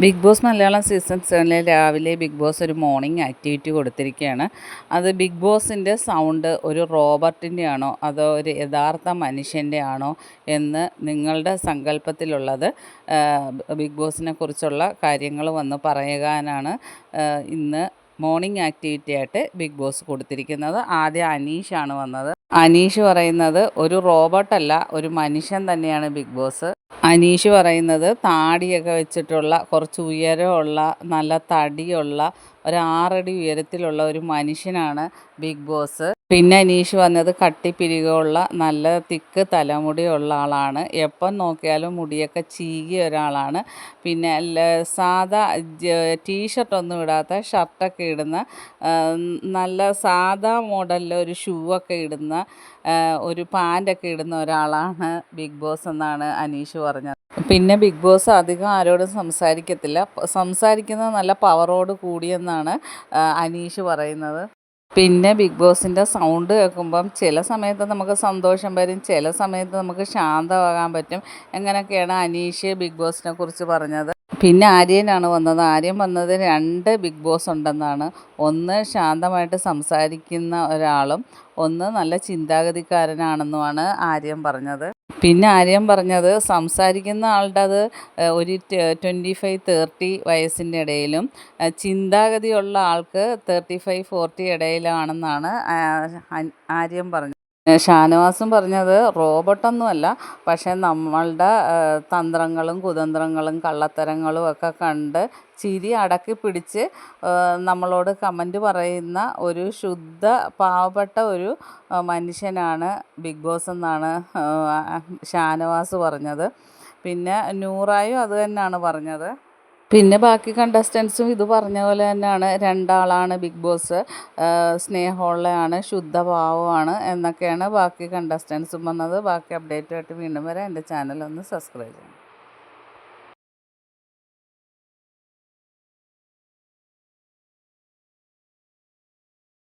Big boss Malayalam season 7 രാവിലെ big boss ഒരു morning activity കൊടുത്തിരിക്കുകയാണ്. അത് ബിഗ് ബോസിൻ്റെ സൗണ്ട് ഒരു റോബോട്ടിൻ്റെ ആണോ അതോ ഒരു യഥാർത്ഥ മനുഷ്യൻ്റെ ആണോ എന്ന് നിങ്ങളുടെ സങ്കല്പത്തിലുള്ളത് ബിഗ് ബോസിനെ കുറിച്ചുള്ള കാര്യങ്ങൾ വന്ന് പറയാനാണ് ഇന്ന് മോർണിംഗ് ആക്ടിവിറ്റി ആയിട്ട് ബിഗ് ബോസ് കൊടുത്തിരിക്കുന്നത്. ആദ്യം അനീഷാണ് വന്നത്. അനീഷ് പറയുന്നത് ഒരു റോബോട്ടല്ല, ഒരു മനുഷ്യൻ തന്നെയാണ് ബിഗ് ബോസ്. അനീഷ് പറയുന്നത് താടിയൊക്കെ വെച്ചിട്ടുള്ള കുറച്ച് ഉയരമുള്ള നല്ല തടിയുള്ള ഒരു 6 അടി ഉയരത്തിലുള്ള ഒരു മനുഷ്യനാണ് ബിഗ് ബോസ്. പിന്നെ അനീഷ് വന്നത് കട്ടിപ്പിരികമുള്ള നല്ല തിക്ക് തലമുടിയുള്ള ആളാണ്. എപ്പം നോക്കിയാലും മുടിയൊക്കെ ചീകിയ ഒരാളാണ്. പിന്നെ സാധാ ടീഷർട്ടൊന്നും ഇടാത്ത ഷർട്ടൊക്കെ ഇടുന്ന നല്ല സാധാ മോഡലിൽ ഒരു ഷൂ ഒക്കെ ഇടുന്ന ഒരു പാൻറ്റൊക്കെ ഇടുന്ന ഒരാളാണ് ബിഗ് ബോസ് എന്നാണ് അനീഷ് പറഞ്ഞത്. പിന്നെ ബിഗ് ബോസ് അധികം ആരോടും സംസാരിക്കത്തില്ല, സംസാരിക്കുന്നത് നല്ല പവറോട് കൂടിയെന്നാണ് അനീഷ് പറയുന്നത്. പിന്നെ ബിഗ് ബോസിൻ്റെ സൗണ്ട് കേൾക്കുമ്പം ചില സമയത്ത് നമുക്ക് സന്തോഷം വരും, ചില സമയത്ത് നമുക്ക് ശാന്തമാകാൻ പറ്റും. എങ്ങനെയൊക്കെയാണ് അനീഷ് ബിഗ് ബോസിനെ കുറിച്ച് പറഞ്ഞത്. പിന്നെ ആര്യനാണ് വന്നത്. ആര്യൻ വന്നത് 2 ബിഗ് ബോസ് ഉണ്ടെന്നാണ്. ഒന്ന് ശാന്തമായിട്ട് സംസാരിക്കുന്ന ഒരാളും ഒന്ന് നല്ല ചിന്താഗതിക്കാരനാണെന്നുമാണ് ആര്യൻ പറഞ്ഞത്. പിന്നെ ആര്യൻ പറഞ്ഞത് സംസാരിക്കുന്ന ആളുടെ അത് ഒരു 25-30 വയസ്സിൻ്റെ ഇടയിലും ചിന്താഗതിയുള്ള ആൾക്ക് 35-40 ഇടയിലാണെന്നാണ് ആര്യൻ പറഞ്ഞത്. ഷാനവാസും പറഞ്ഞത് റോബോട്ടൊന്നുമല്ല, പക്ഷേ നമ്മളുടെ തന്ത്രങ്ങളും കുതന്ത്രങ്ങളും കള്ളത്തരങ്ങളും ഒക്കെ കണ്ട് ചിരി അടക്കി പിടിച്ച് നമ്മളോട് കമൻറ്റ് പറയുന്ന ഒരു ശുദ്ധ പാവപ്പെട്ട ഒരു മനുഷ്യനാണ് ബിഗ് ബോസ് എന്നാണ് ഷാനവാസ് പറഞ്ഞത്. പിന്നെ നൂറായും അത് തന്നെയാണ് പറഞ്ഞത്. പിന്നെ ബാക്കി കണ്ടസ്റ്റൻസും ഇത് പറഞ്ഞ പോലെ തന്നെയാണ്. 2 ആളാണ് ബിഗ് ബോസ്, സ്നേഹമുള്ളതാണ്, ശുദ്ധഭാവമാണ് എന്നൊക്കെയാണ് ബാക്കി കണ്ടസ്റ്റൻസും വന്നത്. ബാക്കി അപ്ഡേറ്റുമായിട്ട് വീണ്ടും വരാം. എൻ്റെ ചാനൽ ഒന്ന് സബ്സ്ക്രൈബ് ചെയ്യണം.